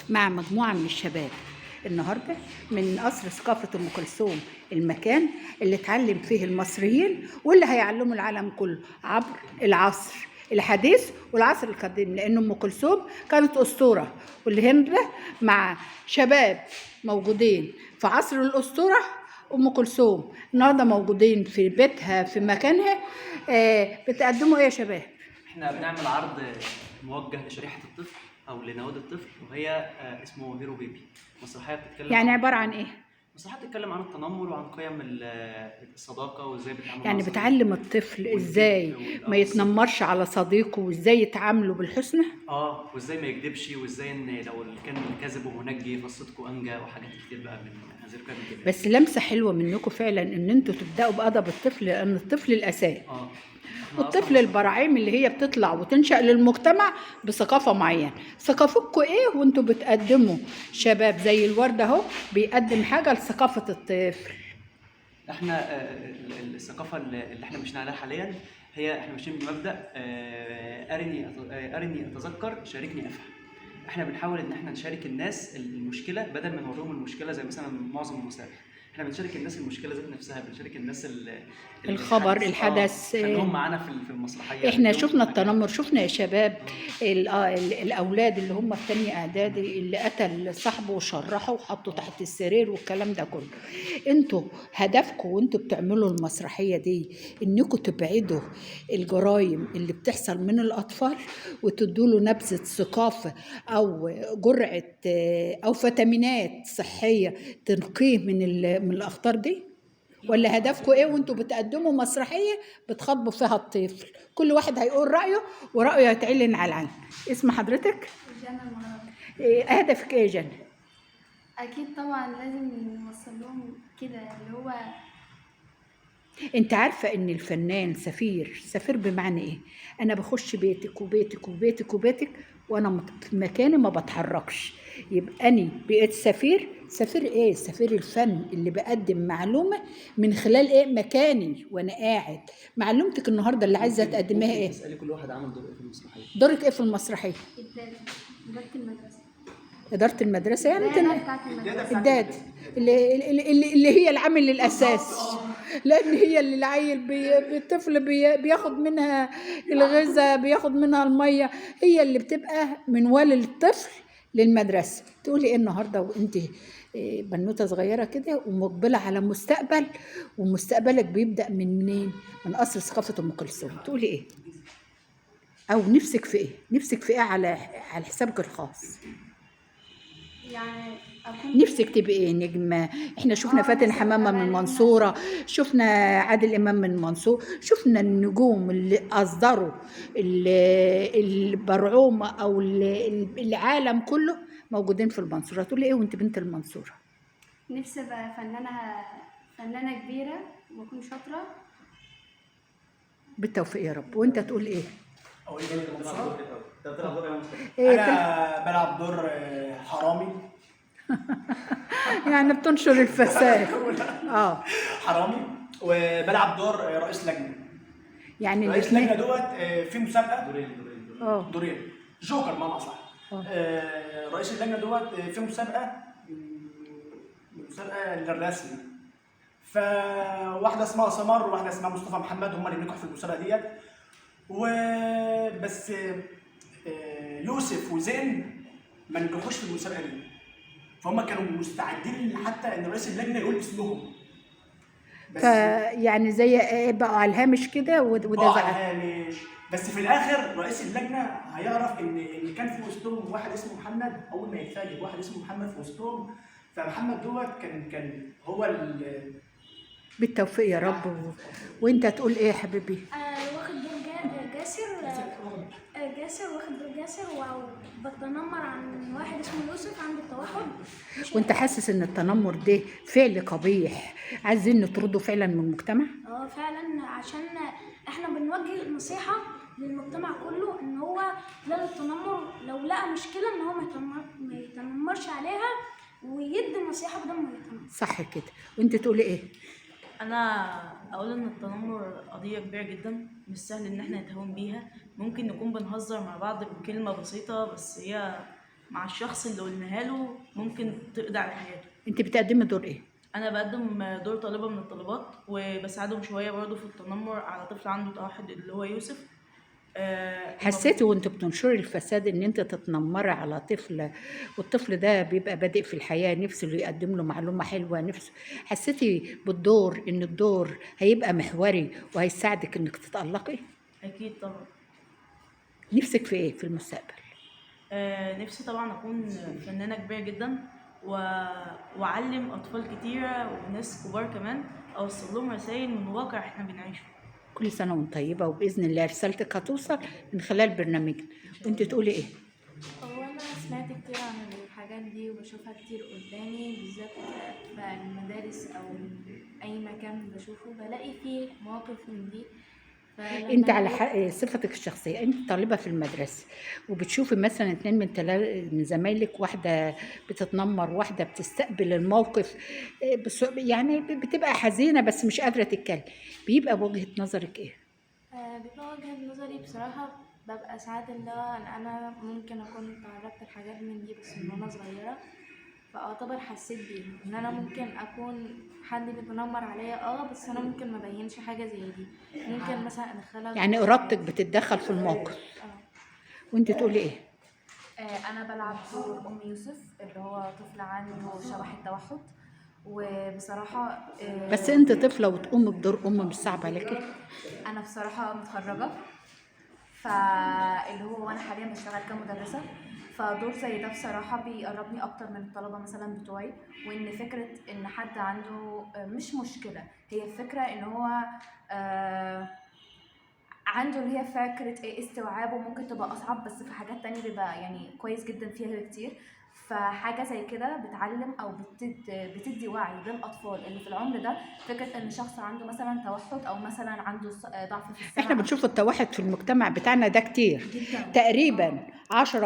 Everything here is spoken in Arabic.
مع مجموعة من الشباب النهارده من قصر ثقافة أم كلثوم، المكان اللي اتعلم فيه المصريين واللي هيعلموا العالم كله عبر العصر الحديث والعصر القديم، لأن أم كلثوم كانت أسطورة، واللي هنا مع شباب موجودين في عصر الأسطورة. أم كلثوم النهارده موجودين في بيتها في مكانها. بتقدموا إيه يا شباب؟ احنا بنعمل عرض موجه لشريحة الطفل او لنواد الطفل، وهي اسمه هيرو بيبي. مسرحية بتتكلم يعني عبارة عن إيه؟ مسرحية بتتكلم عن التنمر وعن قيم الصداقة وازاي بتتعامل يعني مع بتعلم الطفل ازاي ما والصدق. يتنمرش على صديقه وازاي يتعاملوا بالحسنى. وازاي ما يكذبش، وازاي ان لو كان الكذب ومنجي فالصدق انجى، وحاجات كتير بقى من هذه القيم الجميلة. بس لمسة حلوة منكم فعلا ان انتوا تبدأوا بأدب الطفل، لان الطفل الأساس والطفل البراعيم اللي هي بتطلع وتنشأ للمجتمع بثقافة معينة. ثقافتكم ايه وانتوا بتقدموا؟ شباب زي الوردة اهو بيقدم حاجة لثقافة الطفل. احنا الثقافه اللي احنا ماشيين عليها حاليا هي احنا ماشيين بمبدا ارني اتذكر شاركني افهم. احنا بنحاول ان احنا نشارك الناس المشكله بدل ما نوريهم المشكله زي مثلا معظم المسائل. احنا بنشارك الناس المشكله ذات نفسها، بنشارك الناس الخبر الحدث. خليهم معانا في المسرحيه. احنا شفنا التنمر، شفنا يا شباب الاولاد اللي هم في تانية اعدادي اللي قتل صاحبه وشرحه وحطه تحت السرير والكلام ده كله. انتوا هدفكم وانتوا بتعملوا المسرحيه دي انكم تبعدوا الجرائم اللي بتحصل من الاطفال وتدوا له نبذه ثقافه او جرعه او فيتامينات صحيه تنقيه من الاخطار دي؟ ولا هدفكم ايه وانتوا بتقدموا مسرحيه بتخاطبوا فيها الطفل؟ كل واحد هيقول رايه ورايه هيتعلن على العين. اسم حضرتك؟ جنى المغربي. هدفك ايه يا جنى؟ اكيد طبعا لازم نوصل لهم كده اللي هو انت عارفه ان الفنان سفير بمعنى ايه؟ انا بخش بيتك وبيتك وبيتك وبيتك وانا في مكاني ما بتحركش، يبقى اني بقيت سفير ايه؟ سفير الفن اللي بقدم معلومه من خلال ايه؟ مكاني وانا قاعد. معلومتك النهارده اللي عايزه تقدميها ايه؟ تسالي كل واحد عمل دور ايه في المسرحيه. دورك ايه في المسرحيه؟ إدارة المدرسة. إدارة المدرسة يعني انت بتاعت المدرسة. الداد اللي هي العامل الأساس، لأن هي اللي العيل الطفل بياخد منها الغذاء، بياخد منها المية، هي اللي بتبقى من والي الطفل للمدرسة. تقولي إيه النهاردة وأنت بنوتة صغيرة كده ومقبلة على مستقبل، ومستقبلك بيبدأ من منين؟ من قصر ثقافة أم كلثوم. تقولي إيه؟ أو نفسك في إيه؟ نفسك في إيه على حسابك الخاص؟ يعني أكون نفسك تبقي ايه؟ نجمة؟ احنا شفنا فاتن حمامة من المنصورة، شفنا عادل امام من المنصورة، شفنا النجوم اللي اصدروا البرعومة او العالم كله موجودين في المنصورة. تقولي ايه وانت بنت المنصورة؟ نفسي أبقى فنانة كبيرة وأكون شاطرة. بالتوفيق يا رب. وانت تقول ايه؟ أو إيه جانب المنصورة؟ إيه أنا بلعب دور حرامي. يعني بتنشر الفساد. حرامي، وبلعب دور رئيس لجنة. يعني رئيس لجنة دوت في مسابقة دورين جوكر بمعنى أصح. رئيس اللجنة دوت في مسابقة للرسم، فواحدة اسمها سمر وواحدة اسمها مصطفى محمد هم اللي نجحوا في المسابقة ديت. وبس يوسف وزين ما نجحوش في المسابقة دي، فهم كانوا مستعدين حتى ان رئيس اللجنة يقول اسمهم. يعني زي ايه بقى على الهامش كده وده على الهامش، بس في الاخر رئيس اللجنه هيعرف ان كان في وسطهم واحد اسمه محمد. اول ما يتفاجئ واحد اسمه محمد في وسطهم، فمحمد دوت كان هو بالتوفيق يا رب. وانت تقول ايه يا حبيبي؟ واخد دور جاسر واخد دور جاسر وبتنمر عن واحد اسمه يوسف عنده التوحد. وانت حاسس ان التنمر ده فعل قبيح عايزين نطرده فعلا من المجتمع؟ فعلا، عشان احنا بنوجه نصيحة للمجتمع كله ان هو لا للتنمر، لو لقى مشكلة ان هو ما يتنمرش عليها ويدي النصيحة بدل ما يتنمر. صح كده. وانت تقولي ايه؟ انا اقول ان التنمر قضيه كبيره جدا، مش سهل ان احنا نتهاون بيها. ممكن نكون بنهزر مع بعض بكلمه بسيطه، بس هي مع الشخص اللي قلناها له ممكن تقضي على حياته. انت بتقدمي دور ايه؟ انا بقدم دور طالبه من الطالبات، وبساعدهم شويه برضه في التنمر على طفل عنده توحد اللي هو يوسف. حسيتي وانت بتنشري الفساد ان انت تتنمري على طفل، والطفل ده بيبقى بادئ في الحياه نفسه اللي يقدم له معلومه حلوه، نفسه حسيتي بالدور ان الدور هيبقى محوري وهيساعدك انك تتألقي؟ اكيد طبعا. نفسك في ايه في المستقبل؟ نفسي طبعا اكون فنانه كبيره جدا واعلم اطفال كتيره وناس كبار كمان، اوصل لهم رسائل من واقع احنا بنعيشه. كل سنه وانت طيبه، وباذن الله رسالتك هتوصل من خلال برنامجنا. وانت تقولي ايه؟ هو أنا سمعت كتير عن الحاجات دي وبشوفها كتير قدامي، بالذات في المدارس أو أي مكان بشوفه بلاقي فيه مواقف من دي. فلما انت على صفتك الشخصيه، انت طالبه في المدرسه وبتشوفي مثلا اتنين من زمايلك، واحده بتتنمر، واحده بتستقبل الموقف، يعني بتبقى حزينه بس مش قادره تتكلم، بيبقى بوجهه نظرك ايه؟ بيبقى وجهة نظري بصراحة، ببقى ساعات اللي هو إن أنا ممكن أكون تعرضت لحاجات من دي بس من وأنا صغيرة، فأعتبر حسيت بيه إن أنا ممكن أكون حد بيتنمر عليا بس أنا ممكن ما بينش حاجة زي دي، ممكن مثلا أدخلها يعني جوه ارادتك حياتي. بتتدخل في الموقف. آه. وانت تقولي ايه؟ أنا بلعب دور أم يوسف اللي هو طفل عنده شبح التوحد. وبصراحة بس انت طفله وتقوم بدور ام مش صعب عليكي؟ أنا بصراحة متخرجة، فاللي هو وأنا حاليا بشتغل كمدرسة، فدور زي ده بصراحة بيقربني أكتر من الطلبة مثلا بتوعي. وإن فكرة إن حد عنده مش مشكلة، هي الفكرة إن هو عنده اللي هي فكرة استوعابه ممكن تبقى أصعب، بس في حاجات تانية بيبقى يعني كويس جدا فيها بكتير. فحاجة زي كده بتعلم أو بتدي وعي للأطفال اللي في العمر ده، فكرة إن شخص عنده مثلا توحد أو مثلا عنده ضعف في السمع. احنا بنشوف التوحد في المجتمع بتاعنا ده كتير، جدا تقريبا 10